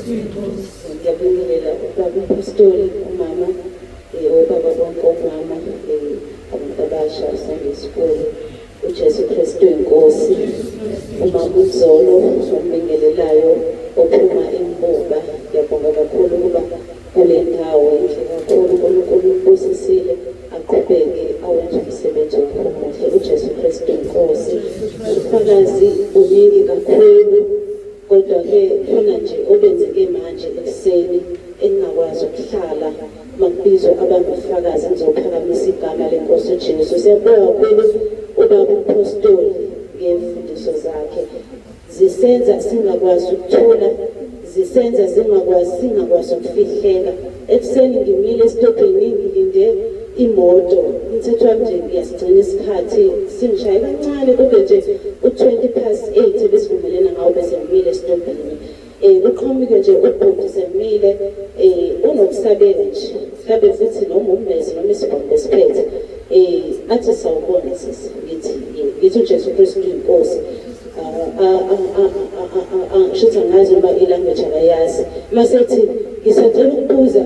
Ngiyabingelela ubaba uPastori, umama, obaba bonke omama, abantu abasha Sunday School, uJesu Kristu inkosi, umama uZolo ombingelelayo ophuma imbuba. Ngiyabonga kakhulu ukuba kule ndawo inhle kakhulu, uNkulunkulu umbusisile aqhubeke awenze umsebenzi omuhle. uJesu Kristu inkosi. Ubufakazi buningi kakhulu, kodwa-ke khona nje obenzeke manje ekuseni engingakwazi ukuhlala makubizwa abangufakazi ngizophakamisa igama lenkosi uJesu. Siyabonga kakhulu ubaba uPastori ngemfundiso zakhe, zisenza singakwazi ukuthula, zisenza singakwazi ukufihleka. Ekuseni ngimile esitobhini ngilinde imoto, umthetho wami nje ngiyasigcina isikhathi singishaye kancane, kube nje u8:20 besivumelena ngawo bese ngimile esitobhini. Kuqhamuke nje ubhuti semile, unokusabela nje, mhlawumbe futhi noma umbezi noma isibongo esiphethe. Athi sawubona sisi, ngithi uJesu Kristu inkosi. Shuthi angazi noma ilanguage akayazi. Masethi ngisacela ukubuza,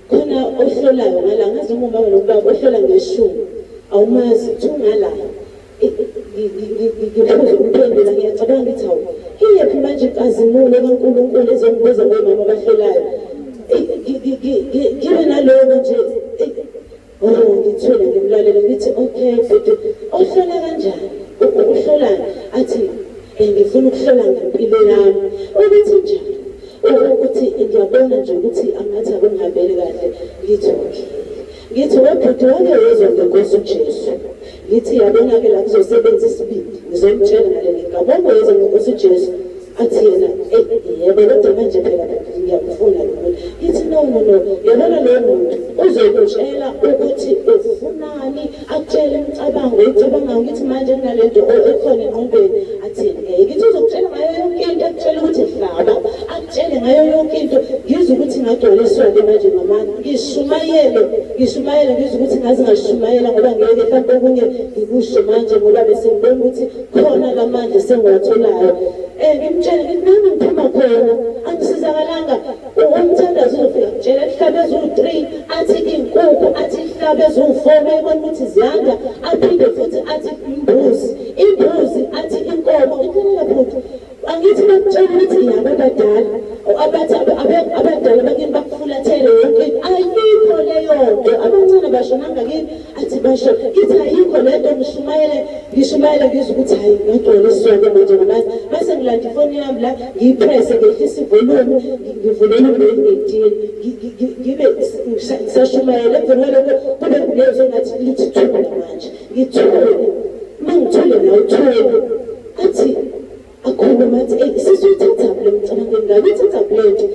khona ohlolayo ngala, ngazi uma ubaba nobaba ohlola ngeshumi, awumazi thungala. Ngiphuza ukuphendula, ngiyacabanga ngithi hawu, iyephi manje inkazimulo kaNkulunkulu ezongibuza ngomama abahlolayo. Ngibe naloyo nje, ngithule ngimlalela ngithi okay, but ohlola kanjani? Uhlolani? Athi ngifuna ukuhlola ngempilo yami. Ukuthi njani? Ukuthi ngiyabona nje ukuthi angathi akungihambeli kahle. Ngithi webhuti wake wezwa ngenkosi uJesu. Ngithi yabona-ke la kuzosebenza isibindi, ngizomtshela ngale ngingabonga wezwa ngenkosi uJesu. Athi yena yebo, kodwa manje phela ngiyakufuna lo muntu. Ngithi no, yabona loyo muntu uzokutshela ukuthi ufunani, akutshele imicabango oyicabangayo. Ngithi manje kunalento ekhona engqondweni. Athi ngithi uzokutshela ngayo yonke into, akutshele ukuthi hlaba, akutshele ngayo yonke into. Ngizwe ukuthi ngagcwaliswa-ke manje ngamandla, ngishumayele ngizwe ukuthi ngaze ngashumayela, ngoba ngeke mhlawumbe okunye ngikusho manje ngoba bese ngibona ukuthi khona la manje sengiwatholayo. Ngimtshele ngithi nami ngiphuma khona, angisizakalanga. Umthandazo uzofika kutshela ihlabe eziwu-3, athi inkukhu, athi ihlabe eziwu-4, mayibona ukuthi ziyanda, aphinde futhi athi imbuzi, athi inkomo. Ngikulela futhi angithi bakutshela ukuthi yabo abadala bakini bakufulathele yonke, ayikho leyo nto. Abancane bashonanga kini, athi basho. Ngithi ayikho lento, ngishumayele ngizwe ukuthi hayi ngagcwaliswa-ke manje ngamandla. Bese ngilanda ifoni yami la, ngiyipresse, ngehlisa ivolume, ngivulela u-18, ngibe ngisashumayela. Emveni kwalokho kube kulezo ngathi lithi thula manje, ngithule. Uma ngithule nawe uthule. Athi akhuluma athi sisuyithathaphi le mcabangeni ngayo, ithathaphi lento.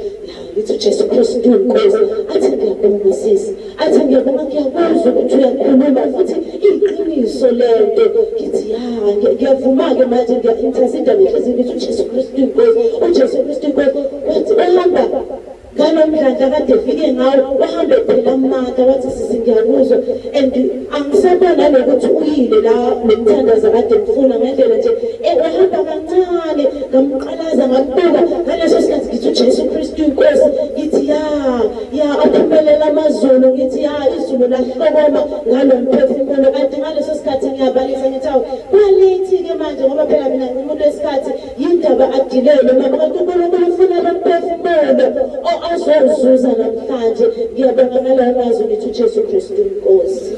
Ngithi uJesu Kristu inkosi. Athi ngiyabonga sisi, athi ngiyabonga, ngiyakwazi ukuthi uyakhuluma futhi iqiniso lento. Ngithi ngiyavuma-ke manje, ngiya-intercede ngenhliziyo ngithi uJesu Kristu inkosi, uJesu Kristu inkosi. Wathi ohamba ngalo mdlandla kade efike ngawo, wahambe phela amandla. Wathi sisi ngiyakuzwa, and angisabona nokuthi uyile la nomthandazo kade ngifuna ngendlela nje. Wahamba kancane, ngamqalaza, ngambuka. Ngaleso sikhathi ngithi uJesu Kristu inkosi. Ngithi aphumelela amazulu. Ngithi izulu lahlokoma ngalo mphefumulo. Kanti ngaleso sikhathi ngiyabalisa ngithi hawu, kwalithi-ke manje, ngoba phela mina ngimuntu wesikhathi yindaba adilele mama, kanti uNkulunkulu ufuna abamphefumulo azozuza namhlanje. Ngiyabonga ngalawo mazwi ngithi uJesu Kristu inkosi.